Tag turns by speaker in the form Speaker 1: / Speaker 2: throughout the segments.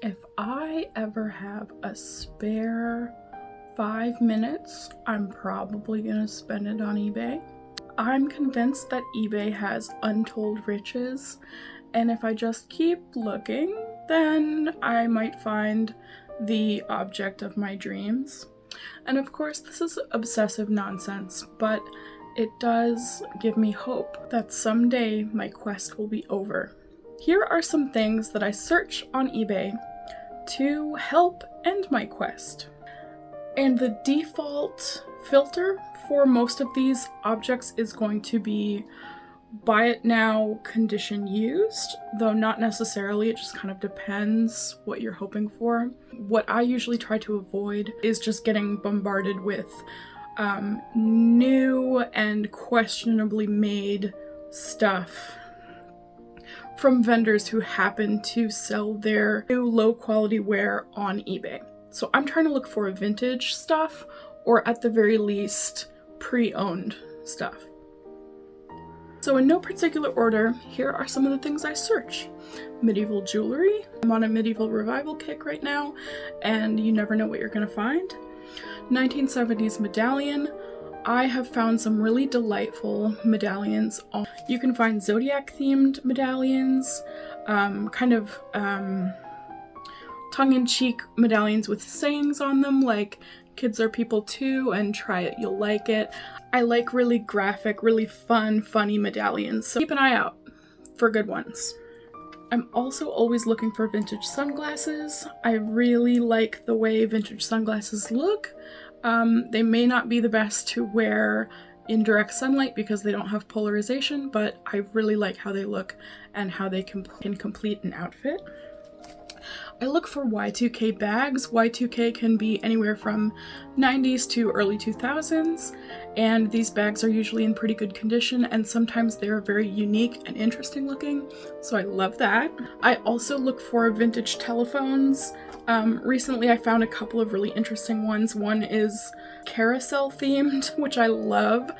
Speaker 1: If I ever have a spare 5 minutes, I'm probably gonna spend it on eBay. I'm convinced that eBay has untold riches, and if I just keep looking, then I might find the object of my dreams. And of course, this is obsessive nonsense, but it does give me hope that someday my quest will be over. Here are some things that I search on eBay to help end my quest. And the default filter for most of these objects is going to be buy it now, condition used, though not necessarily, it just kind of depends what you're hoping for. What I usually try to avoid is just getting bombarded with new and questionably made stuff from vendors who happen to sell their new low quality wear on eBay. So I'm trying to look for vintage stuff, or at the very least, pre-owned stuff. So in no particular order, here are some of the things I search. Medieval jewelry. I'm on a medieval revival kick right now, and you never know what you're gonna find. 1970s medallion. I have found some really delightful medallions. You can find zodiac themed medallions, tongue-in-cheek medallions with sayings on them like kids are people too and try it, you'll like it. I like really graphic, really fun, funny medallions, so keep an eye out for good ones. I'm also always looking for vintage sunglasses. I really like the way vintage sunglasses look. They may not be the best to wear in direct sunlight because they don't have polarization, but I really like how they look and how they can complete an outfit. I look for Y2K bags. Y2K can be anywhere from 90s to early 2000s, and these bags are usually in pretty good condition, and sometimes they're very unique and interesting looking, so I love that. I also look for vintage telephones. Recently I found a couple of really interesting ones. One is carousel themed, which I love.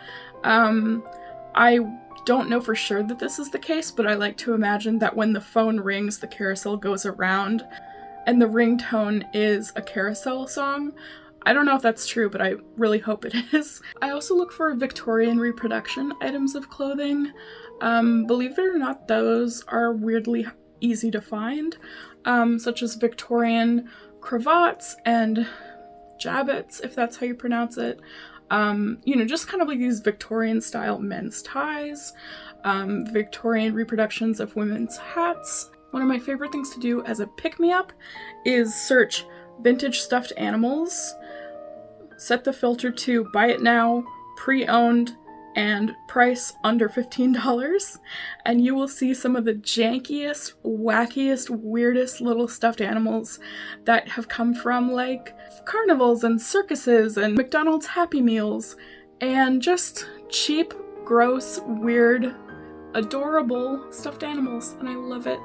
Speaker 1: I don't know for sure that this is the case, but I like to imagine that when the phone rings, the carousel goes around, and the ringtone is a carousel song. I don't know if that's true, but I really hope it is. I also look for Victorian reproduction items of clothing. Believe it or not, those are weirdly easy to find, such as Victorian cravats and jabots, if that's how you pronounce it. Just kind of like these Victorian style men's ties, Victorian reproductions of women's hats. One of my favorite things to do as a pick-me-up is search vintage stuffed animals, set the filter to buy it now, pre-owned, and price under $15, and you will see some of the jankiest, wackiest, weirdest little stuffed animals that have come from like carnivals and circuses and McDonald's Happy Meals, and just cheap, gross, weird, adorable stuffed animals, and I love it.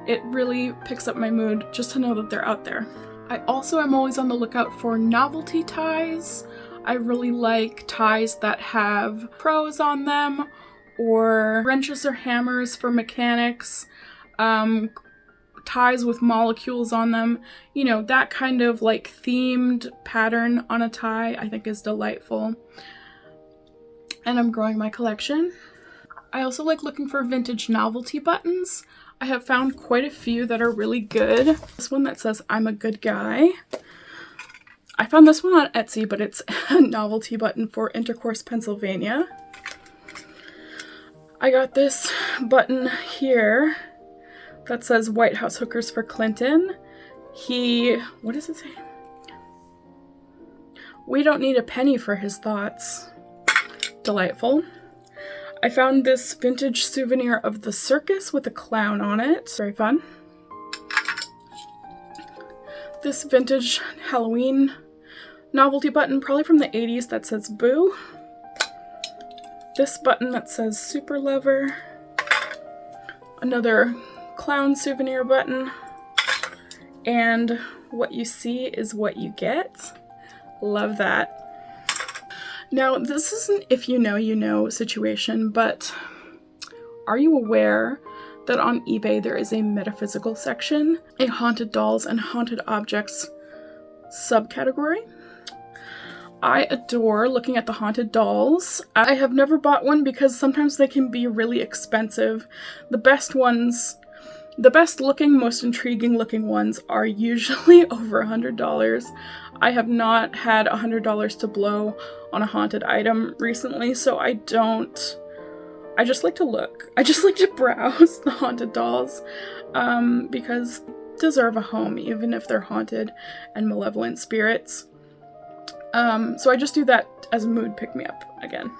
Speaker 1: It really picks up my mood just to know that they're out there. I also am always on the lookout for novelty ties. I really like ties that have pros on them, or wrenches or hammers for mechanics, ties with molecules on them. You know, that kind of like themed pattern on a tie I think is delightful. And I'm growing my collection. I also like looking for vintage novelty buttons. I have found quite a few that are really good. This one that says I'm a good guy. I found this one on Etsy, but it's a novelty button for Intercourse, Pennsylvania. I got this button here that says White House hookers for Clinton. What does it say? We don't need a penny for his thoughts. Delightful. I found this vintage souvenir of the circus with a clown on it. Very fun. This vintage Halloween novelty button, probably from the 80s, that says Boo. This button that says Super Lover. Another clown souvenir button. And what you see is what you get. Love that. Now, this isn't if you know situation, but are you aware that on eBay there is a metaphysical section, a haunted dolls and haunted objects subcategory. I adore looking at the haunted dolls. I have never bought one because sometimes they can be really expensive. The best ones, the best looking, most intriguing looking ones are usually over $100. I have not had $100 to blow on a haunted item recently, so I just like to look. I just like to browse the haunted dolls because they deserve a home even if they're haunted and malevolent spirits. So I just do that as a mood pick-me-up again.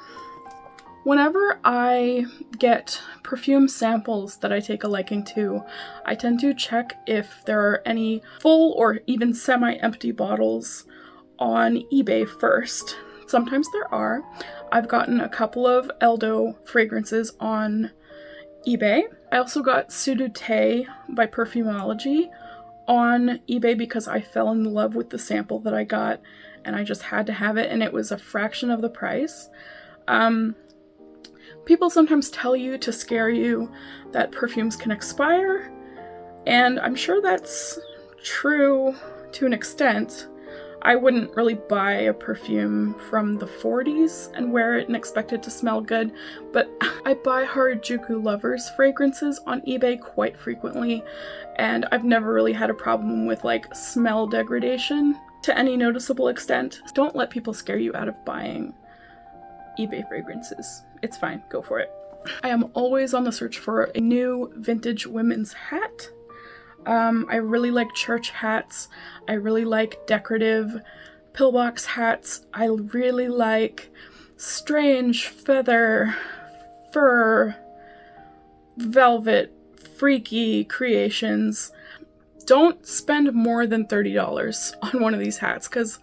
Speaker 1: Whenever I get perfume samples that I take a liking to, I tend to check if there are any full or even semi-empty bottles on eBay first. Sometimes there are. I've gotten a couple of Eldo fragrances on eBay. I also got Sudute by Perfumology on eBay because I fell in love with the sample that I got and I just had to have it, and it was a fraction of the price. People sometimes tell you to scare you that perfumes can expire, and I'm sure that's true to an extent. I wouldn't really buy a perfume from the 40s and wear it and expect it to smell good, but I buy Harajuku Lovers fragrances on eBay quite frequently, and I've never really had a problem with like smell degradation to any noticeable extent. Don't let people scare you out of buying eBay fragrances. It's fine, go for it. I am always on the search for a new vintage women's hat. I really like church hats. I really like decorative pillbox hats. I really like strange feather, fur, velvet, freaky creations. Don't spend more than $30 on one of these hats, because,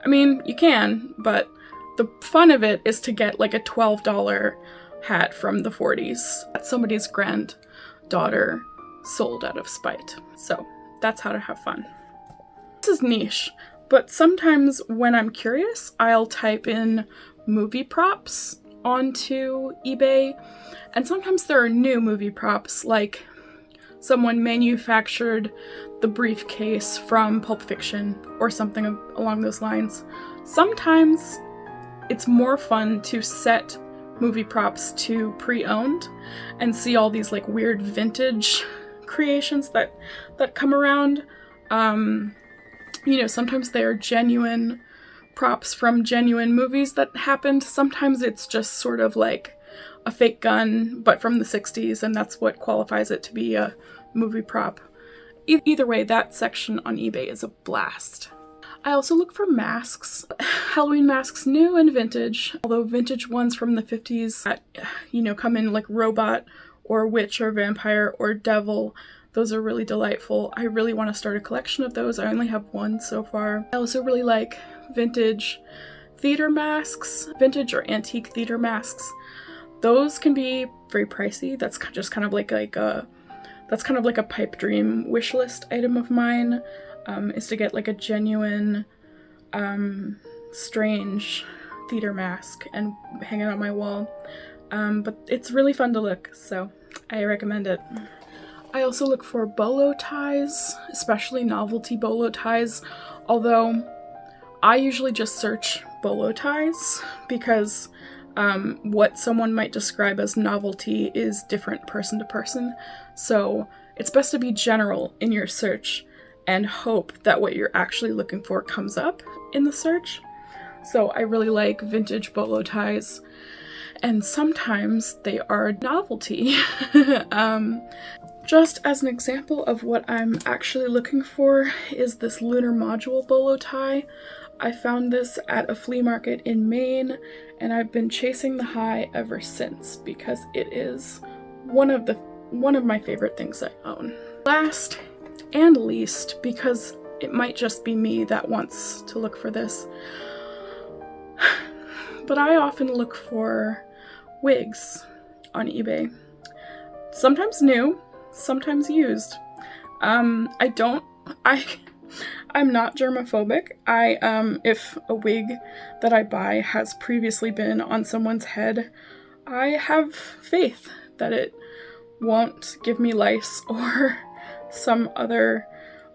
Speaker 1: I mean, you can, but the fun of it is to get like a $12 hat from the 40s that somebody's granddaughter sold out of spite. So that's how to have fun. This is niche, but sometimes when I'm curious, I'll type in movie props onto eBay, and sometimes there are new movie props, like someone manufactured the briefcase from Pulp Fiction or something along those lines. Sometimes it's more fun to set movie props to pre-owned and see all these like weird vintage creations that come around. You know, sometimes they are genuine props from genuine movies that happened. Sometimes it's just sort of like a fake gun, but from the 60s, and that's what qualifies it to be a movie prop. Either way, that section on eBay is a blast. I also look for masks. Halloween masks, new and vintage, although vintage ones from the 50s that, you know, come in like robot or witch or vampire or devil. Those are really delightful. I really want to start a collection of those. I only have one so far. I also really like vintage theater masks, vintage or antique theater masks. Those can be very pricey. That's just kind of like a pipe dream wish list item of mine, is to get like a genuine, strange theater mask and hang it on my wall. But it's really fun to look, so I recommend it. I also look for bolo ties, especially novelty bolo ties, although I usually just search bolo ties because what someone might describe as novelty is different person to person. So it's best to be general in your search and hope that what you're actually looking for comes up in the search. So I really like vintage bolo ties, and sometimes they are novelty. Just as an example of what I'm actually looking for is this lunar module bolo tie. I found this at a flea market in Maine, and I've been chasing the high ever since because it is one of my favorite things I own. Last and least, because it might just be me that wants to look for this, but I often look for wigs on eBay. Sometimes new, sometimes used. I'm not germophobic. If a wig that I buy has previously been on someone's head, I have faith that it won't give me lice or some other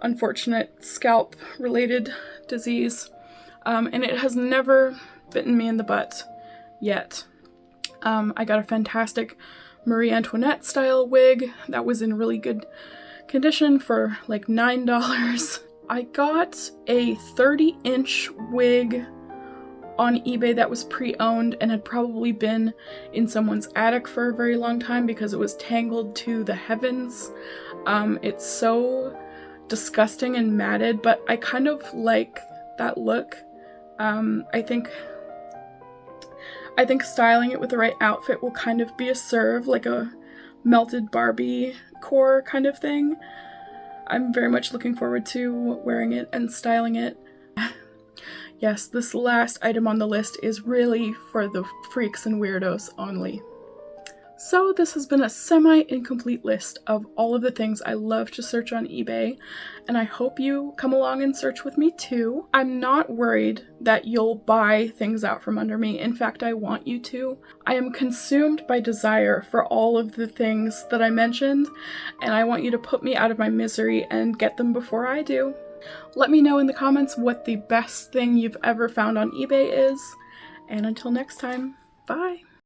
Speaker 1: unfortunate scalp related disease. And it has never bitten me in the butt yet. I got a fantastic Marie Antoinette style wig that was in really good condition for like $9. I got a 30-inch wig on eBay that was pre-owned and had probably been in someone's attic for a very long time because it was tangled to the heavens. It's so disgusting and matted, but I kind of like that look. I think styling it with the right outfit will kind of be a serve, like a melted Barbie core kind of thing. I'm very much looking forward to wearing it and styling it. Yes, this last item on the list is really for the freaks and weirdos only. So this has been a semi-incomplete list of all of the things I love to search on eBay, and I hope you come along and search with me too. I'm not worried that you'll buy things out from under me. In fact, I want you to. I am consumed by desire for all of the things that I mentioned, and I want you to put me out of my misery and get them before I do. Let me know in the comments what the best thing you've ever found on eBay is, and until next time, bye!